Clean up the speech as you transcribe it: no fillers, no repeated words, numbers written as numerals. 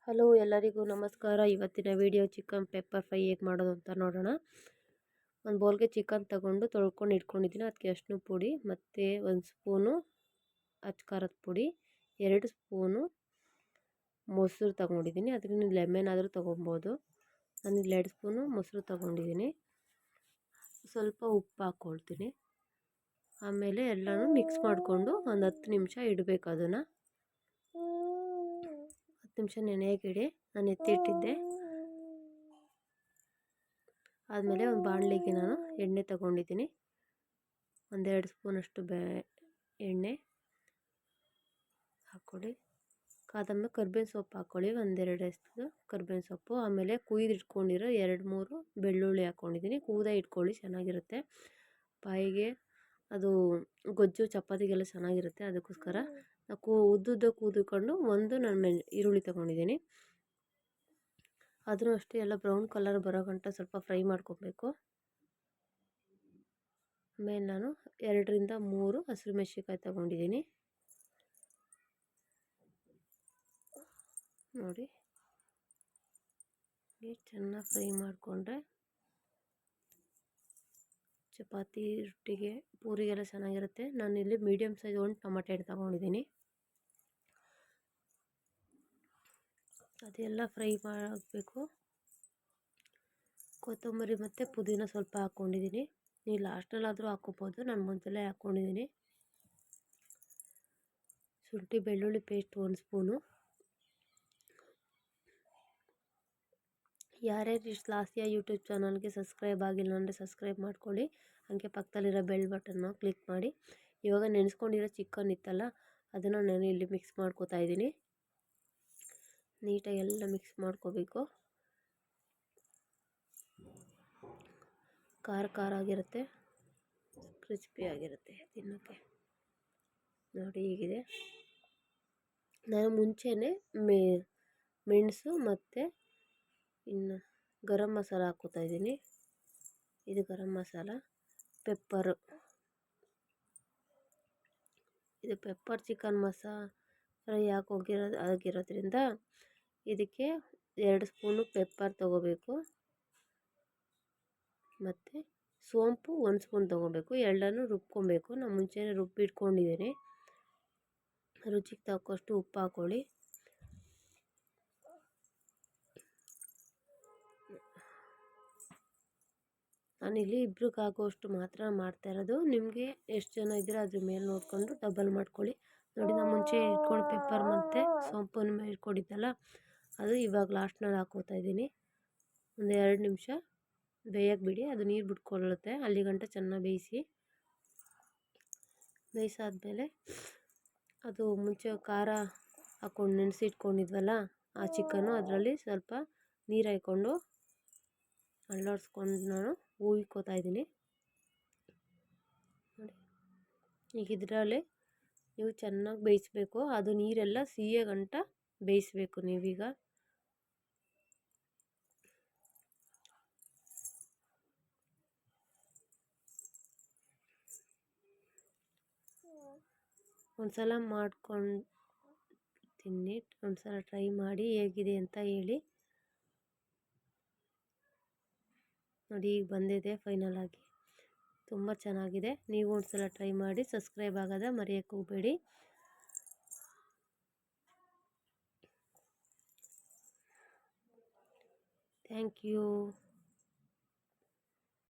Hello ಎಲ್ಲರಿಗೂ ನಮಸ್ಕಾರ. ಇವತ್ತಿನ ವಿಡಿಯೋ ಚಿಕನ್ ಪೆಪ್ಪರ್ ಫ್ರೈ ಹೇಗೆ ಮಾಡೋದು ಅಂತ ನೋಡೋಣ. ಒಂದು ಬೌಲ್ಗೆ ಚಿಕನ್ ತಗೊಂಡು ತೊಳ್ಕೊಂಡು ಇಟ್ಕೊಂಡಿದ್ದೀನಿ. ಅದಕ್ಕೆ ಅರಿಶಿನ ಪುಡಿ ಮತ್ತು 1 ಸ್ಪೂನು ಅಚ್ಚ ಖಾರದ ಪುಡಿ, 2 ಸ್ಪೂನು ಮೊಸರು ತಗೊಂಡಿದ್ದೀನಿ. ಅದಕ್ಕೆ ನೀವು ಲೆಮನ್ ಆದರೂ ತೊಗೊಬೋದು. ನಾನು 2 ಸ್ಪೂನು ಮೊಸರು ತಗೊಂಡಿದ್ದೀನಿ. ಸ್ವಲ್ಪ ಉಪ್ಪು ಹಾಕ್ಕೊಳ್ತೀನಿ. ಆಮೇಲೆ ಎಲ್ಲನೂ ಮಿಕ್ಸ್ ಮಾಡಿಕೊಂಡು ಒಂದು 10 ನಿಮಿಷ ಇಡಬೇಕು. ಅದನ್ನು 10 ನಿಮಿಷ ನೆನೆಯೋಕ್ಕಿಡಿ. ನಾನು ಎತ್ತಿಟ್ಟಿದ್ದೆ. ಆದಮೇಲೆ ಒಂದು ಬಾಣಲೆಗೆ ನಾನು ಎಣ್ಣೆ ತಗೊಂಡಿದ್ದೀನಿ. 1-2 ಸ್ಪೂನಷ್ಟು ಎಣ್ಣೆ ಹಾಕ್ಕೊಳ್ಳಿ. ಕಾದಮ್ಮ ಕರ್ಬೇವಿನ ಸೊಪ್ಪು ಹಾಕ್ಕೊಳ್ಳಿ. 1-2 ಸ್ಪೂನು ಕರ್ಬೇವಿನ ಸೊಪ್ಪು. ಆಮೇಲೆ ಇಟ್ಕೊಂಡಿರೋ 2-3 ಬೆಳ್ಳುಳ್ಳಿ ಹಾಕ್ಕೊಂಡಿದ್ದೀನಿ. ಇಟ್ಕೊಳ್ಳಿ, ಚೆನ್ನಾಗಿರುತ್ತೆ. ಬಾಯಿಗೆ ಅದು ಗೊಜ್ಜು ಚಪಾತಿಗೆಲ್ಲ ಚೆನ್ನಾಗಿರುತ್ತೆ. ಅದಕ್ಕೋಸ್ಕರ ಉದ್ದುದ್ದ ಕೂದಿಕೊಂಡು ನಾನು ಈರುಳ್ಳಿ ತೊಗೊಂಡಿದ್ದೀನಿ. ಅದನ್ನು ಅಷ್ಟೇ ಎಲ್ಲ ಬ್ರೌನ್ ಕಲರ್ ಬರೋ ಗಂಟ ಸ್ವಲ್ಪ ಫ್ರೈ ಮಾಡ್ಕೊಬೇಕು. ಆಮೇಲೆ ನಾನು 2-3 ಹಸಿರುಮೆಣಸಿನ್ಕಾಯಿ ತೊಗೊಂಡಿದ್ದೀನಿ. ನೋಡಿ, ಚೆನ್ನಾಗಿ ಫ್ರೈ ಮಾಡಿಕೊಂಡ್ರೆ ಚಪಾತಿ, ರೊಟ್ಟಿಗೆ, ಪೂರಿಗೆಲ್ಲ ಚೆನ್ನಾಗಿರುತ್ತೆ. ನಾನಿಲ್ಲಿ ಮೀಡಿಯಮ್ ಸೈಜ್ 1 ಟೊಮೆಟೊ ಹಣ್ಣು ತೊಗೊಂಡಿದ್ದೀನಿ. ಅದೆಲ್ಲ ಫ್ರೈ ಮಾಡಬೇಕು. ಕೊತ್ತಂಬರಿ ಮತ್ತು ಪುದೀನ ಸ್ವಲ್ಪ ಹಾಕ್ಕೊಂಡಿದ್ದೀನಿ. ನೀವು ಲಾಸ್ಟಲ್ಲಾದರೂ ಹಾಕ್ಕೋಬೋದು. ನಾನು ಮೊದಲೇ ಹಾಕ್ಕೊಂಡಿದ್ದೀನಿ. ಶುಂಠಿ ಬೆಳ್ಳುಳ್ಳಿ ಪೇಸ್ಟ್ 1 ಸ್ಪೂನು. ಯಾರ್ಯಾರು ಲಾಸ್ಯ ಯೂಟ್ಯೂಬ್ ಚಾನಲ್ಗೆ ಸಬ್ಸ್ಕ್ರೈಬ್ ಆಗಿಲ್ಲ ಅಂದರೆ ಸಬ್ಸ್ಕ್ರೈಬ್ ಮಾಡ್ಕೊಳ್ಳಿ. ಹಾಗೆ ಪಕ್ಕದಲ್ಲಿರೋ ಬೆಲ್ ಬಟನ್ನ ಕ್ಲಿಕ್ ಮಾಡಿ. ಇವಾಗ ನೆನೆಸ್ಕೊಂಡಿರೋ ಚಿಕನ್ ಇತ್ತಲ್ಲ, ಅದನ್ನು ನಾನು ಇಲ್ಲಿ ಮಿಕ್ಸ್ ಮಾಡ್ಕೋತಾ ಇದ್ದೀನಿ. ನೀಟಾಗಿ ಎಲ್ಲ ಮಿಕ್ಸ್ ಮಾಡ್ಕೋಬೇಕು. ಖಾರ ಆಗಿರುತ್ತೆ, ಕ್ರಿಸ್ಪಿಯಾಗಿರುತ್ತೆ ತಿನ್ನೋಕ್ಕೆ. ನೋಡಿ ಹೀಗಿದೆ. ನಾನು ಮುಂಚೆನೇ ಮೆಣಸು ಮತ್ತು ಇನ್ನು ಗರಂ ಮಸಾಲ ಹಾಕ್ಕೋತಾ ಇದ್ದೀನಿ. ಇದು ಗರಂ ಮಸಾಲ. ಪೆಪ್ಪರು, ಇದು ಪೆಪ್ಪರ್ ಚಿಕನ್ ಫ್ರೈ ಆಗಿರೋದ್ರಿಂದ ಇದಕ್ಕೆ 2 ಸ್ಪೂನು ಪೆಪ್ಪರ್ ತೊಗೋಬೇಕು. ಮತ್ತು ಸೋಂಪು 1 ಸ್ಪೂನ್ ತೊಗೋಬೇಕು. ಎರಡನ್ನೂ ರುಬ್ಕೊಬೇಕು. ನಾನು ಮುಂಚೆನೇ ರುಬ್ಬಿಟ್ಕೊಂಡಿದ್ದೀನಿ. ರುಚಿಗೆ ತಕ್ಕಷ್ಟು ಉಪ್ಪು ಹಾಕ್ಕೊಳ್ಳಿ. ನಾನಿಲ್ಲಿ ಇಬ್ರಿಗೆ ಆಗೋಷ್ಟು ಮಾತ್ರ ಮಾಡ್ತಾ ಇರೋದು. ನಿಮಗೆ ಎಷ್ಟು ಜನ ಇದ್ದೀರೋ ಅದ್ರ ಮೇಲೆ ನೋಡಿಕೊಂಡು ಡಬಲ್ ಮಾಡ್ಕೊಳ್ಳಿ. ನೋಡಿ, ನಾನು ಮುಂಚೆ ಇಟ್ಕೊಂಡು ಪೆಪ್ಪರ್ ಮತ್ತು ಸೋಂಪನ್ನು ಇಟ್ಕೊಂಡಿದ್ದಲ್ಲ, ಅದು ಇವಾಗ ಲಾಸ್ಟ್ನಲ್ಲಿ ಹಾಕ್ಕೋತಾ ಇದ್ದೀನಿ. ಒಂದು 2 ನಿಮಿಷ ಬೇಯಕ್ಕೆ ಬಿಡಿ. ಅದು ನೀರು ಬಿಟ್ಕೊಳ್ಳುತ್ತೆ. ಅಲ್ಲಿ ಗಂಟ ಚೆನ್ನಾಗಿ ಬೇಯಿಸಾದ್ಮೇಲೆ ಅದು ಮುಂಚೆ ಖಾರ ಹಾಕ್ಕೊಂಡು ನೆನೆಸಿಟ್ಕೊಂಡಿದ್ವಲ್ಲ ಆ ಚಿಕನ್ನು, ಅದರಲ್ಲಿ ಸ್ವಲ್ಪ ನೀರು ಹಾಕ್ಕೊಂಡು ಅಲ್ಲಾಡಿಸ್ಕೊಂಡು ನಾನು ಉಯ್ಕೋತಾ ಇದ್ದೀನಿ. ನೋಡಿ, ಈಗ ಇದರಲ್ಲಿ ನೀವು ಚೆನ್ನಾಗಿ ಬೇಯಿಸಬೇಕು. ಅದು ನೀರೆಲ್ಲ ಸಿಹಿಯ ಗಂಟ ಬೇಯಿಸಬೇಕು ನೀವೀಗ. ಒಂದ್ಸಲ ಮಾಡ್ಕೊಂಡು ತಿನ್ನಿ, ಒಂದ್ಸಲ ಟ್ರೈ ಮಾಡಿ ಹೇಗಿದೆ ಅಂತ ಹೇಳಿ. ನೋಡಿ, ಈಗ ಬಂದಿದೆ ಫೈನಲ್ ಆಗಿ. ತುಂಬ ಚೆನ್ನಾಗಿದೆ. ನೀವು ಒಂದ್ಸಲ ಟ್ರೈ ಮಾಡಿ. ಸಬ್ಸ್ಕ್ರೈಬ್ ಆಗೋದ ಮರೆಯೋಕ್ಕೆ ಹೋಗಬೇಡಿ. Thank you.